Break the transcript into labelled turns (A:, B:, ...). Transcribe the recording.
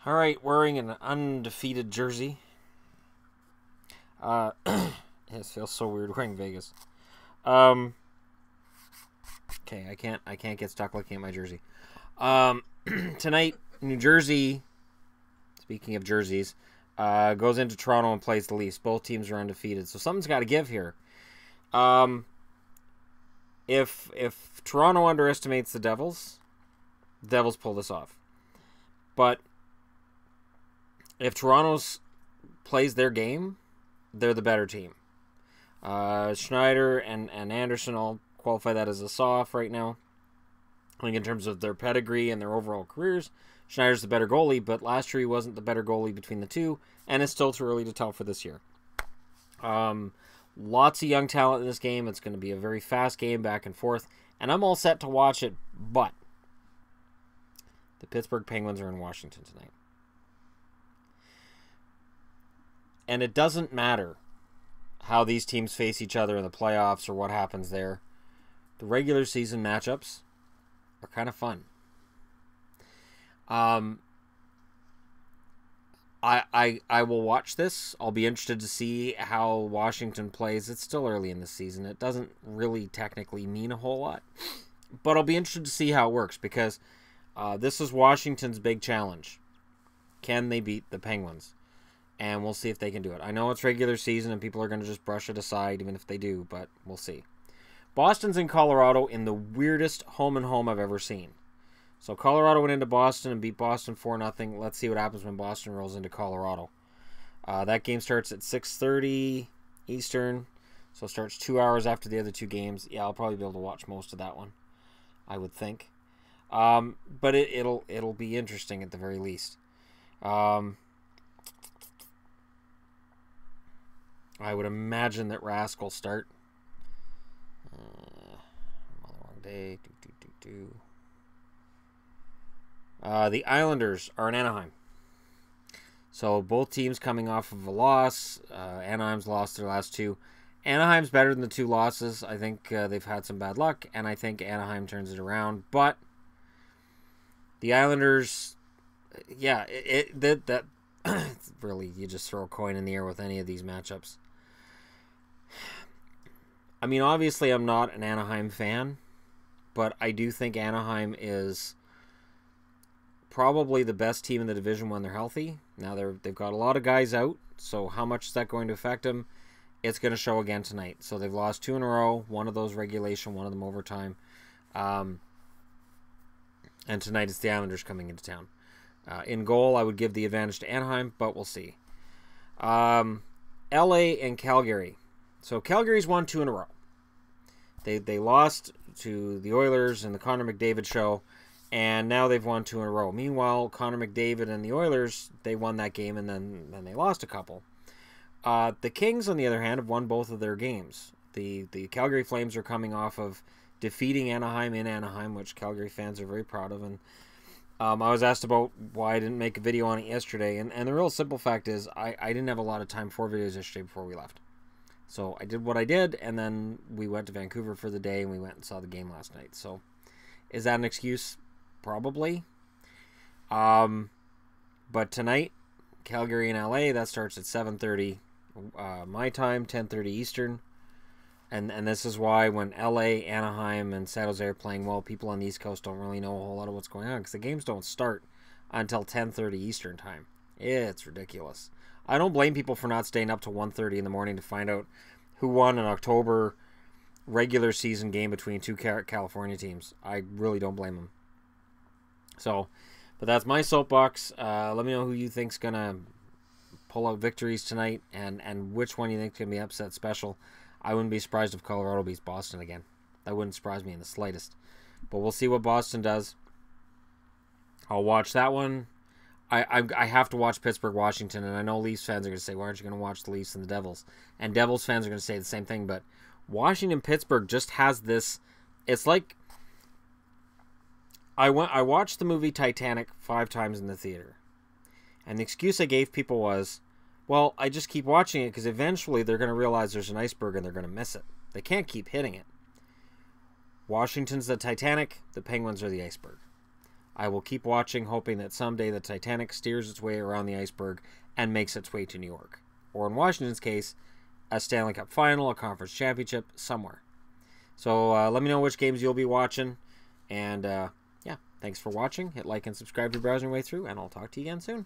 A: All right, wearing an undefeated jersey. It feels so weird wearing Vegas. Okay, I can't get stuck looking at my jersey. Tonight, New Jersey, speaking of jerseys, goes into Toronto and plays the Leafs. Both teams are undefeated, so something's got to give here. If Toronto underestimates the Devils pull this off. But if Toronto's plays their game, they're the better team. Schneider and Anderson all qualify that as a soft right now. I think in terms of their pedigree and their overall careers, Schneider's the better goalie, but last year he wasn't the better goalie between the two, and it's still too early to tell for this year. Lots of young talent in this game. It's going to be a very fast game, back and forth, and I'm all set to watch it, but the Pittsburgh Penguins are in Washington tonight. And it doesn't matter how these teams face each other in the playoffs or what happens there. The regular season matchups are kind of fun. I will watch this. I'll be interested to see how Washington plays. It's still early in the season. It doesn't really technically mean a whole lot. But I'll be interested to see how it works because this is Washington's big challenge. Can they beat the Penguins? And we'll see if they can do it. I know it's regular season and people are going to just brush it aside even if they do, but we'll see. Boston's in Colorado in the weirdest home-and-home I've ever seen. So Colorado went into Boston and beat Boston 4-0. Let's see what happens when Boston rolls into Colorado. That game starts at 6:30 Eastern, so it starts 2 hours after the other two games. Yeah, I'll probably be able to watch most of that one, I would think. But it'll be interesting at the very least. I would imagine that Rask will start. I'm on the wrong day. The Islanders are in Anaheim. So both teams coming off of a loss. Anaheim's lost their last two. Anaheim's better than the two losses. I think they've had some bad luck, and I think Anaheim turns it around. But the Islanders, yeah, that really, you just throw a coin in the air with any of these matchups. I mean, obviously, I'm not an Anaheim fan, but I do think Anaheim is probably the best team in the division when they're healthy. Now they've got a lot of guys out, so how much is that going to affect them? It's going to show again tonight. So they've lost 2 in a row, one of those regulation, one of them overtime. And tonight it's the Islanders coming into town. In goal, I would give the advantage to Anaheim, but we'll see. LA and Calgary. So Calgary's won 2 in a row. They lost to the Oilers in the Connor McDavid show, and now they've won 2 in a row. Meanwhile, Connor McDavid and the Oilers, they won that game, and then they lost a couple. The Kings, on the other hand, have won both of their games. The Calgary Flames are coming off of defeating Anaheim in Anaheim, which Calgary fans are very proud of, and I was asked about why I didn't make a video on it yesterday, and the real simple fact is I didn't have a lot of time for videos yesterday before we left. So I did what I did, and then we went to Vancouver for the day, and we went and saw the game last night. So is that an excuse? Probably. But tonight, Calgary and LA, that starts at 7:30 my time, 10:30 Eastern. And this is why when LA, Anaheim, and San Jose are playing well, people on the East Coast don't really know a whole lot of what's going on because the games don't start until 10:30 Eastern time. It's ridiculous. I don't blame people for not staying up to 1:30 in the morning to find out who won an October regular season game between two California teams. I really don't blame them. So, but that's my soapbox. Let me know who you think's going to pull out victories tonight and which one you think's going to be upset special. I wouldn't be surprised if Colorado beats Boston again. That wouldn't surprise me in the slightest. But we'll see what Boston does. I'll watch that one. I have to watch Pittsburgh, Washington, and I know Leafs fans are going to say, why aren't you going to watch the Leafs and the Devils? And Devils fans are going to say the same thing, but Washington, Pittsburgh just has this, it's like, I watched the movie Titanic 5 times in the theater, and the excuse I gave people was, well, I just keep watching it because eventually they're going to realize there's an iceberg and they're going to miss it. They can't keep hitting it. Washington's the Titanic, the Penguins are the iceberg. I will keep watching, hoping that someday the Titanic steers its way around the iceberg and makes its way to New York. Or in Washington's case, a Stanley Cup final, a conference championship, somewhere. So let me know which games you'll be watching. And yeah, thanks for watching. Hit like and subscribe if you're browsing your way through, and I'll talk to you again soon.